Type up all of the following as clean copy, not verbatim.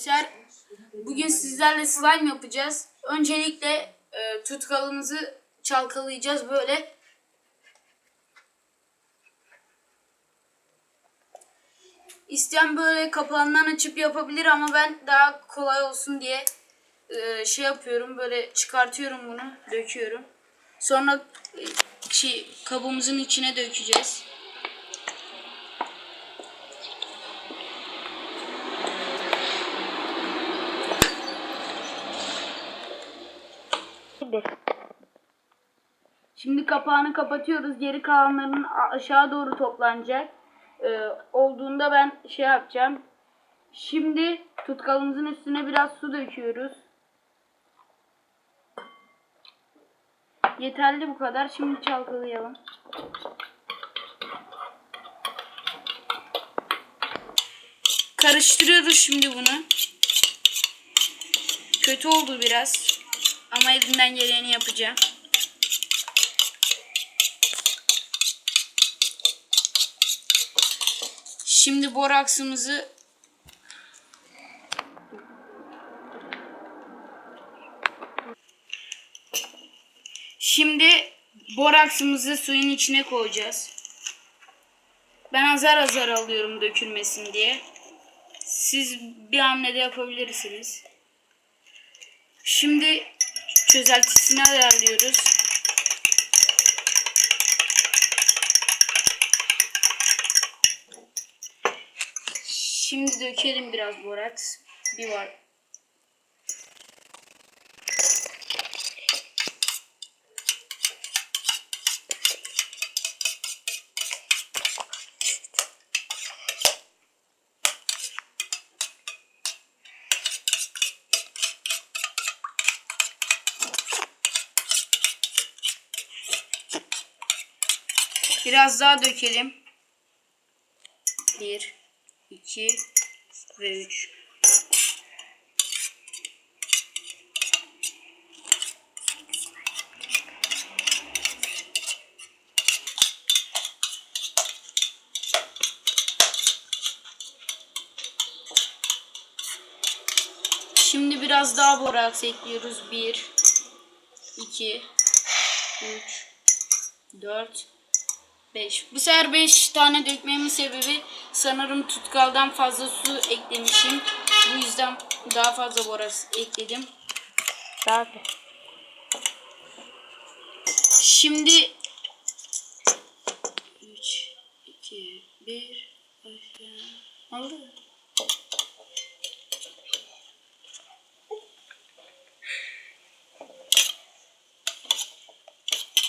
Arkadaşlar bugün sizlerle slime yapacağız. Öncelikle tutkalımızı çalkalayacağız böyle. İsteyen böyle kapağından açıp yapabilir ama ben daha kolay olsun diye şey yapıyorum, böyle çıkartıyorum bunu, döküyorum. Sonra kabımızın içine dökeceğiz. Şimdi kapağını kapatıyoruz. Geri kalanların aşağı doğru toplanacak. Olduğunda ben şey yapacağım. Şimdi tutkalımızın üstüne biraz su döküyoruz. Yeterli bu kadar. Şimdi çalkalayalım. Karıştırıyoruz şimdi bunu. Kötü oldu biraz. Ama elimden geleni yapacağım. Şimdi boraksımızı suyun içine koyacağız. Ben azar azar alıyorum dökülmesin diye. Siz bir hamlede yapabilirsiniz. Şimdi çözeltisini ayarlıyoruz. Şimdi dökelim biraz boraks. Bir var. Biraz daha dökelim. 1, 2 ve 3. Şimdi biraz daha boraks ekliyoruz. 1, 2, 3, 4, 5. Bu sefer 5 tane dökmemin sebebi sanırım tutkaldan fazla su eklemişim. Bu yüzden daha fazla boraks ekledim. Zaten. Şimdi 3, 2, 1 oldu.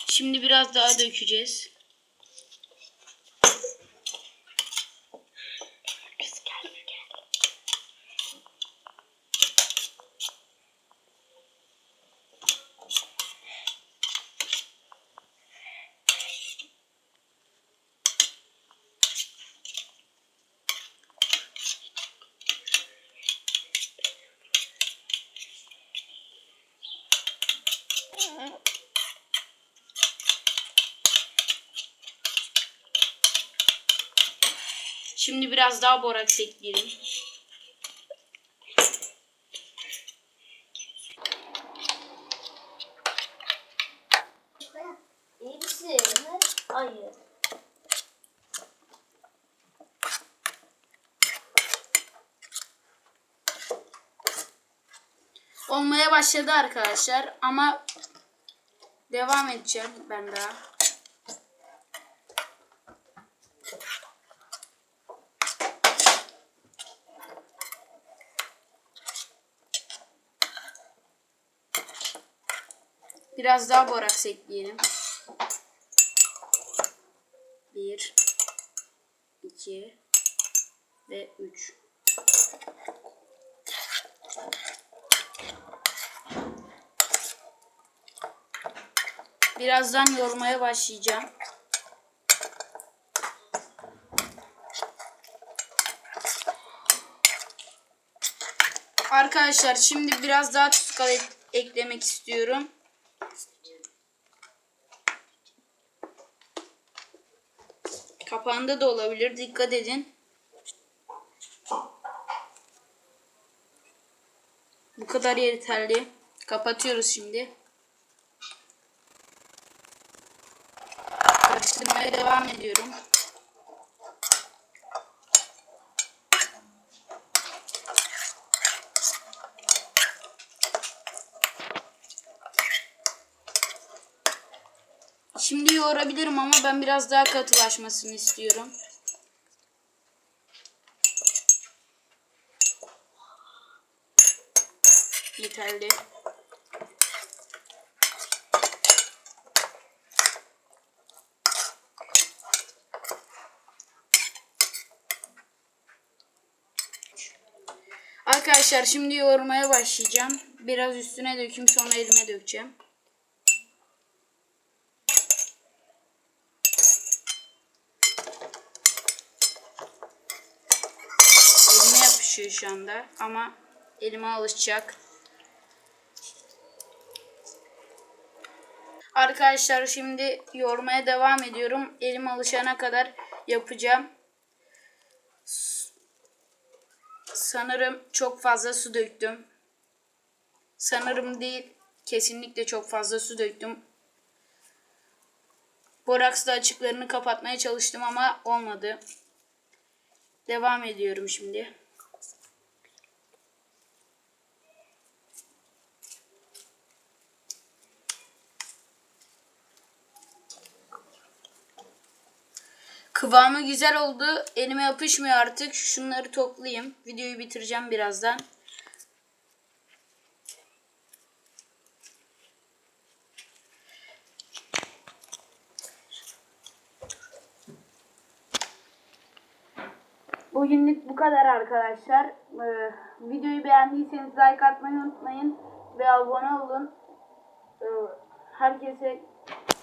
Şimdi biraz daha dökeceğiz. Şimdi biraz daha boraks ekleyelim. İyi misin? Hayır. Olmaya başladı arkadaşlar ama devam edeceğim ben daha. Biraz daha boraks ekleyelim. 1, 2 ve 3. Birazdan yoğurmaya başlayacağım. Arkadaşlar şimdi biraz daha tutkal eklemek istiyorum. Kapağında da olabilir. Dikkat edin. Bu kadar yeterli. Kapatıyoruz şimdi. Karıştırmaya devam ediyorum. Şimdi yoğurabilirim ama ben biraz daha katılaşmasını istiyorum. Yeterli. Arkadaşlar şimdi yoğurmaya başlayacağım. Biraz üstüne dökeyim, sonra elime dökeceğim. Elime yapışıyor şu anda ama elime alışacak. Arkadaşlar şimdi yoğurmaya devam ediyorum. Elim alışana kadar yapacağım. Sanırım çok fazla su döktüm. Sanırım değil, kesinlikle çok fazla su döktüm. Boraksla açıklarını kapatmaya çalıştım ama olmadı. Devam ediyorum şimdi. Kıvamı güzel oldu. Elime yapışmıyor artık. Şunları toplayayım. Videoyu bitireceğim birazdan. Bugünlük bu kadar arkadaşlar. Videoyu beğendiyseniz like atmayı unutmayın. Ve abone olun. Herkese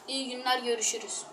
iyi günler, görüşürüz.